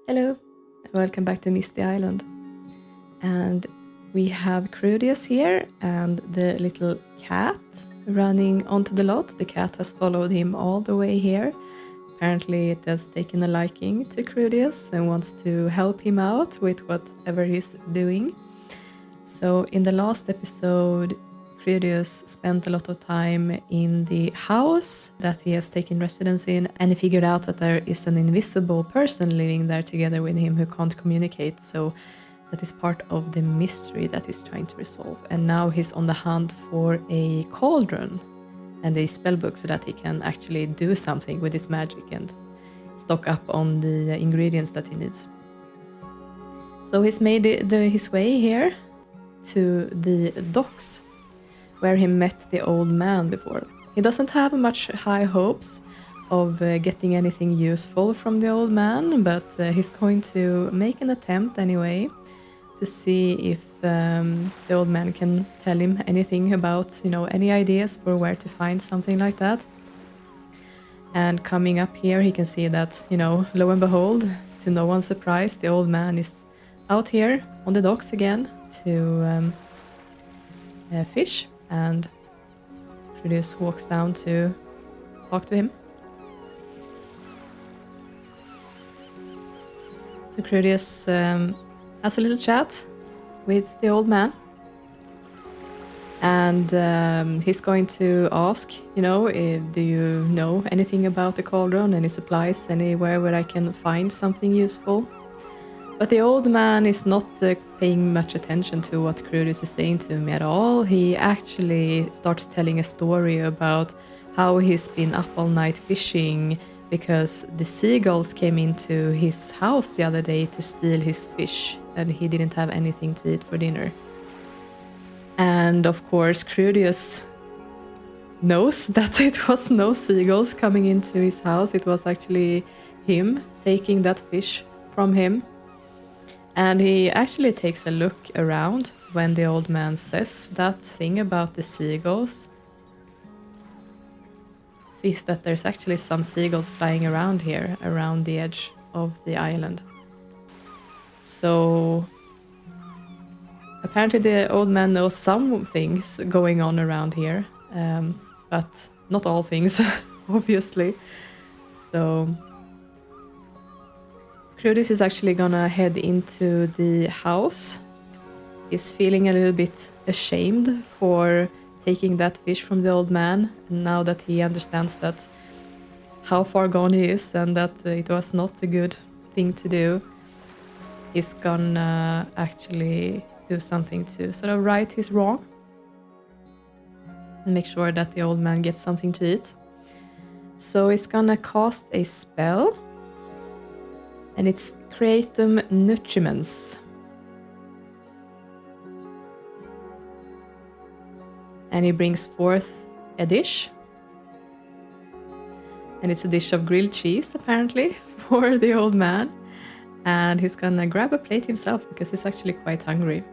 Hello, welcome back to Misty Island. And we have Krudius here and the little cat running onto the lot. The cat has followed him all the way here. Apparently it has taken a liking to Krudius and wants to help him out with whatever he's doing. So in the last episode, Krudius spent a lot of time in the house that he has taken residence in, and he figured out that there is an invisible person living there together with him who can't communicate. So that is part of the mystery that he's trying to resolve. And now he's on the hunt for a cauldron and a spellbook so that he can actually do something with his magic and stock up on the ingredients that he needs. So he's made his way here to the docks where he met the old man before. He doesn't have much high hopes of getting anything useful from the old man, but he's going to make an attempt anyway to see if the old man can tell him anything about, any ideas for where to find something like that. And coming up here, he can see that, lo and behold, to no one's surprise, the old man is out here on the docks again to fish, and Krudius walks down to talk to him. So Krudius has a little chat with the old man, and he's going to ask, do you know anything about the cauldron, any supplies, anywhere where I can find something useful? But the old man is not paying much attention to what Krudius is saying to him at all. He actually starts telling a story about how he's been up all night fishing because the seagulls came into his house the other day to steal his fish, and he didn't have anything to eat for dinner. And of course, Krudius knows that it was no seagulls coming into his house. It was actually him taking that fish from him. And he actually takes a look around when the old man says that thing about the seagulls. Sees that there's actually some seagulls flying around here, around the edge of the island. So apparently the old man knows some things going on around here, but not all things, obviously. So Krudius is actually gonna head into the house. He's feeling a little bit ashamed for taking that fish from the old man, now that he understands that how far gone he is and that it was not a good thing to do. He's gonna actually do something to sort of right his wrong and make sure that the old man gets something to eat. So he's gonna cast a spell, and it's Creatum Nutriments. And he brings forth a dish. And it's a dish of grilled cheese, apparently, for the old man. And he's gonna grab a plate himself because he's actually quite hungry.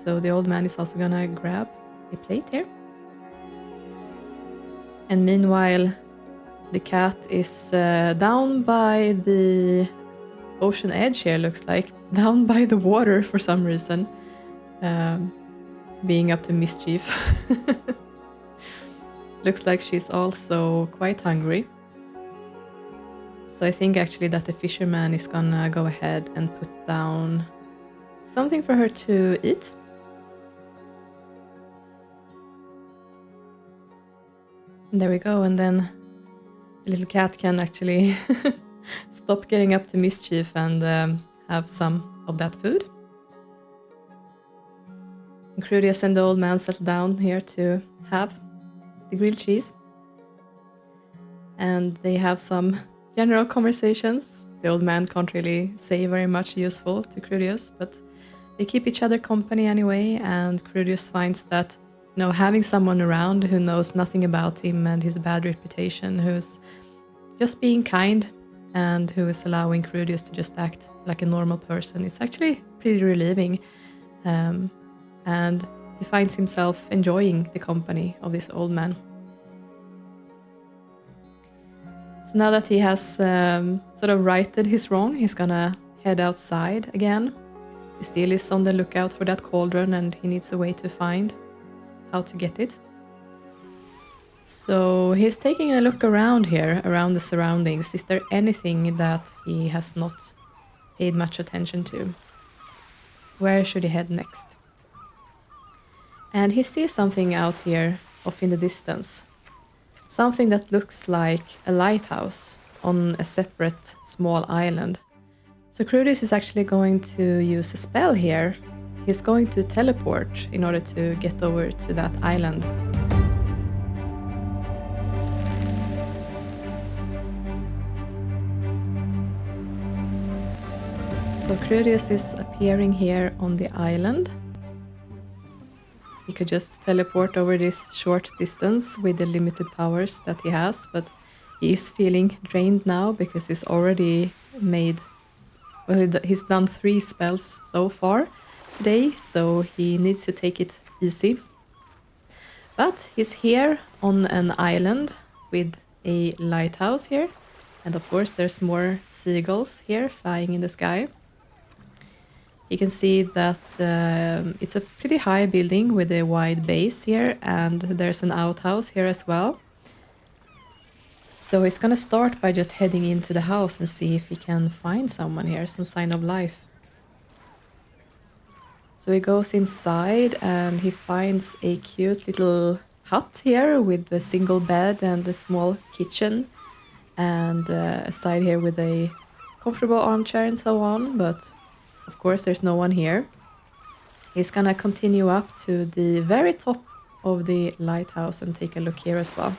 So the old man is also gonna grab a plate here. And meanwhile, the cat is down by the ocean edge here, looks like. Down by the water for some reason. Being up to mischief. Looks like she's also quite hungry. So I think actually that the fisherman is gonna go ahead and put down something for her to eat. And there we go, and then the little cat can actually stop getting up to mischief and have some of that food. And Krudius and the old man settle down here to have the grilled cheese. And they have some general conversations. The old man can't really say very much useful to Krudius, but they keep each other company anyway, and Krudius finds that having someone around who knows nothing about him and his bad reputation, who's just being kind and who is allowing Krudius to just act like a normal person, is actually pretty relieving. And he finds himself enjoying the company of this old man. So now that he has sort of righted his wrong, he's gonna head outside again. He still is on the lookout for that cauldron and he needs a way to find how to get it. So he's taking a look around here, around the surroundings. Is there anything that he has not paid much attention to? Where should he head next? And he sees something out here off in the distance. Something that looks like a lighthouse on a separate small island. So Krudius is actually going to use a spell here. He's going to teleport in order to get over to that island. So Krudius is appearing here on the island. He could just teleport over this short distance with the limited powers that he has, but he is feeling drained now because he's already he's done 3 spells so far today, so he needs to take it easy. But he's here on an island with a lighthouse here, and of course there's more seagulls here flying in the sky. You can see that it's a pretty high building with a wide base here, and there's an outhouse here as well. So he's gonna start by just heading into the house and see if he can find someone here, some sign of life. So he goes inside and he finds a cute little hut here with a single bed and a small kitchen, and a side here with a comfortable armchair and so on, but of course there's no one here. He's gonna continue up to the very top of the lighthouse and take a look here as well.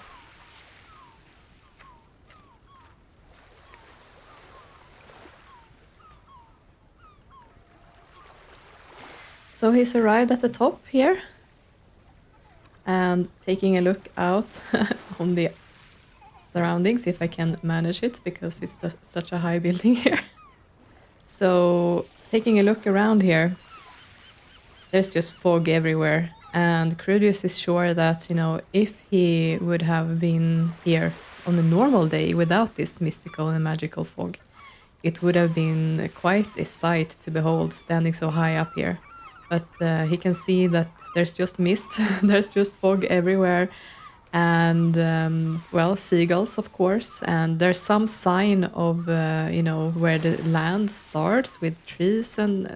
So he's arrived at the top here and taking a look out on the surroundings, if I can manage it, because it's such a high building here. So taking a look around here, there's just fog everywhere, and Krudius is sure that, you know, if he would have been here on a normal day without this mystical and magical fog, it would have been quite a sight to behold standing so high up here. But he can see that there's just mist, there's just fog everywhere, and well, seagulls of course, and there's some sign of you know, where the land starts with trees and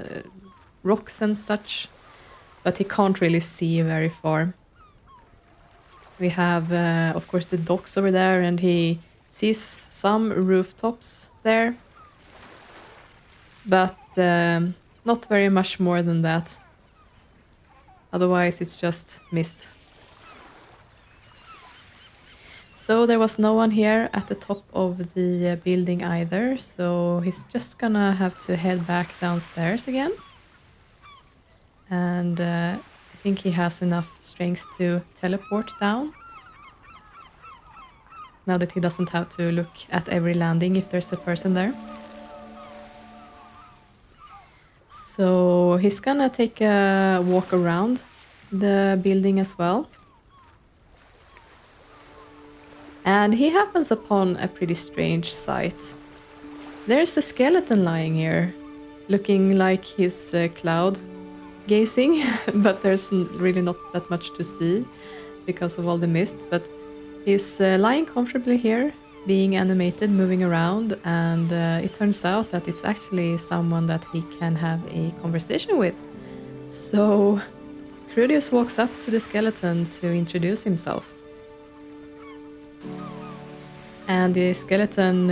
rocks and such, but he can't really see very far. We have of course the docks over there, and he sees some rooftops there, but not very much more than that. Otherwise it's just mist. So there was no one here at the top of the building either, so he's just gonna have to head back downstairs again. And I think he has enough strength to teleport down, now that he doesn't have to look at every landing if there's a person there. So he's gonna take a walk around the building as well. And he happens upon a pretty strange sight. There's a skeleton lying here, looking like he's cloud gazing, but there's really not that much to see because of all the mist. But he's lying comfortably here, being animated, moving around, and it turns out that it's actually someone that he can have a conversation with. So Krudius walks up to the skeleton to introduce himself. And the skeleton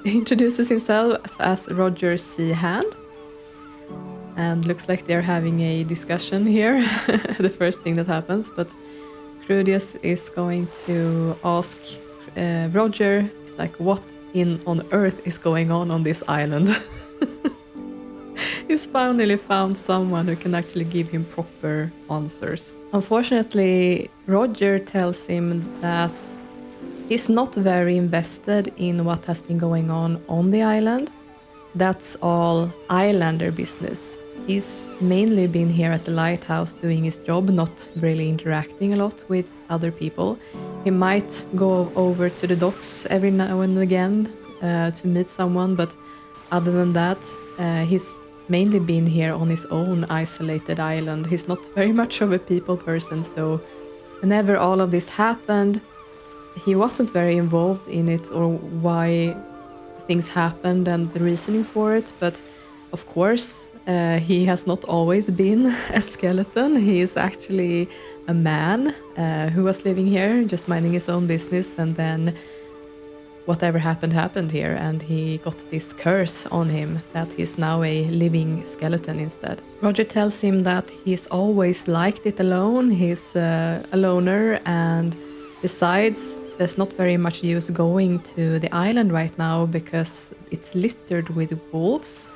introduces himself as Roger C. Hand, and looks like they're having a discussion here, the first thing that happens. But Krudius is going to ask Roger, like, what on earth is going on this island? He's finally found someone who can actually give him proper answers. Unfortunately, Roger tells him that he's not very invested in what has been going on the island. That's all islander business. He's mainly been here at the lighthouse doing his job, not really interacting a lot with other people. He might go over to the docks every now and again to meet someone, but other than that, he's mainly been here on his own isolated island. He's not very much of a people person, so whenever all of this happened, he wasn't very involved in it or why things happened and the reasoning for it. But of course, he has not always been a skeleton. He is actually a man who was living here, just minding his own business, and then whatever happened here, and he got this curse on him that he's now a living skeleton instead. Roger tells him that he's always liked it alone, he's a loner, and besides, there's not very much use going to the island right now because it's littered with wolves,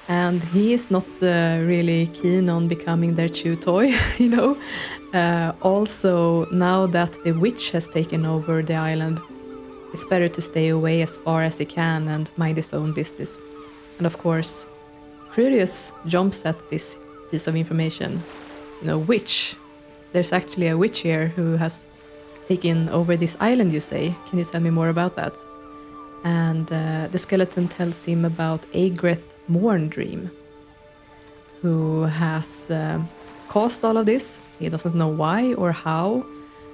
and he is not really keen on becoming their chew toy, you know. Also, now that the witch has taken over the island, it's better to stay away as far as he can and mind his own business. And of course, Krudius jumps at this piece of information. You know, witch. There's actually a witch here who has taken over this island, you say. Can you tell me more about that? And the skeleton tells him about Agreth Morndream, who has caused all of this. He doesn't know why or how,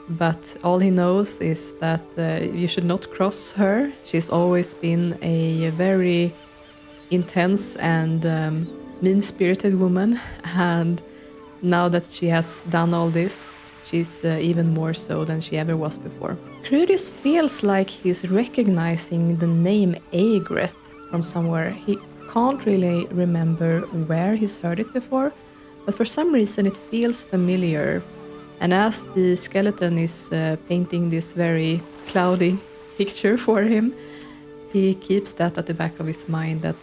but all he knows is that you should not cross her. She's always been a very intense and mean-spirited woman, and now that she has done all this, she's even more so than she ever was before. Krudius feels like he's recognizing the name Agreth from somewhere. He can't really remember where he's heard it before, but for some reason it feels familiar. And as the skeleton is painting this very cloudy picture for him, he keeps that at the back of his mind, that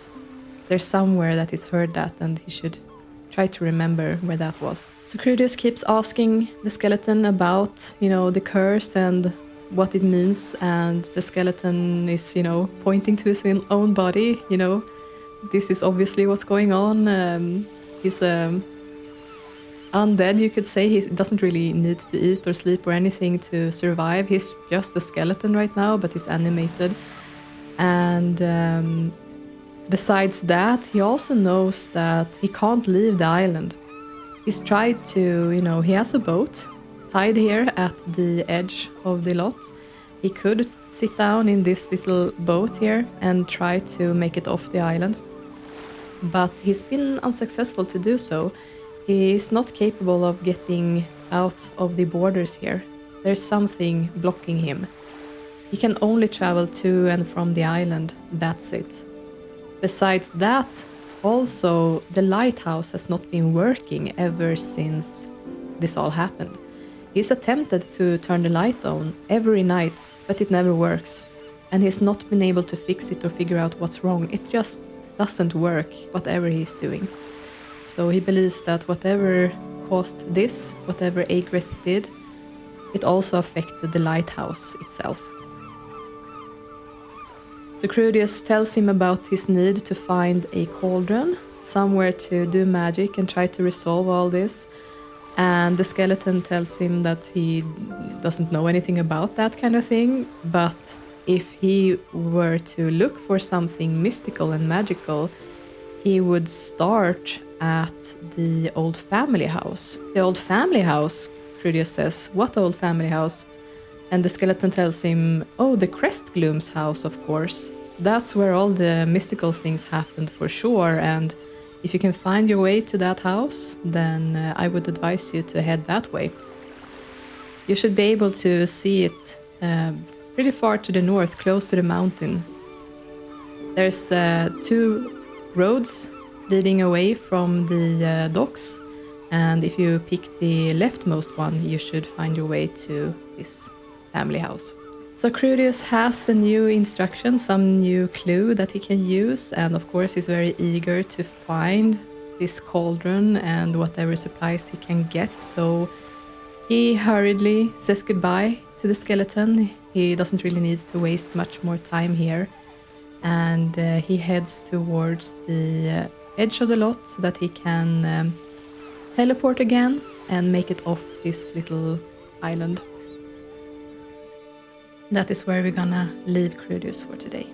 there's somewhere that he's heard that and he should try to remember where that was. So Krudius keeps asking the skeleton about, you know, the curse and what it means, and the skeleton is, you know, pointing to his own body, you know, this is obviously what's going on. He's undead, you could say. He doesn't really need to eat or sleep or anything to survive. He's just a skeleton right now, but he's animated. And besides that, he also knows that he can't leave the island. He's tried to, you know, he has a boat tied here at the edge of the lot. He could sit down in this little boat here and try to make it off the island, but he's been unsuccessful to do so. He is not capable of getting out of the borders here. There's something blocking him. He can only travel to and from the island, that's it. Besides that, also, the lighthouse has not been working ever since this all happened. He's attempted to turn the light on every night, but it never works. And he's not been able to fix it or figure out what's wrong. It just doesn't work, whatever he's doing. So he believes that whatever caused this, whatever Agreth did, it also affected the lighthouse itself. So Krudius tells him about his need to find a cauldron, somewhere to do magic and try to resolve all this. And the skeleton tells him that he doesn't know anything about that kind of thing, but if he were to look for something mystical and magical, he would start at the old family house. The old family house, Krudius says. What old family house? And the skeleton tells him, oh, the Crest Gloom's house, of course. That's where all the mystical things happened for sure, and if you can find your way to that house, then I would advise you to head that way. You should be able to see it pretty far to the north, close to the mountain. There's 2 roads leading away from the docks, and if you pick the leftmost one, you should find your way to this family house. So Krudius has a new instruction, some new clue that he can use, and of course he's very eager to find this cauldron and whatever supplies he can get. So he hurriedly says goodbye to the skeleton. He doesn't really need to waste much more time here, and he heads towards the edge of the lot so that he can teleport again and make it off this little island. That is where we're gonna leave Krudius for today.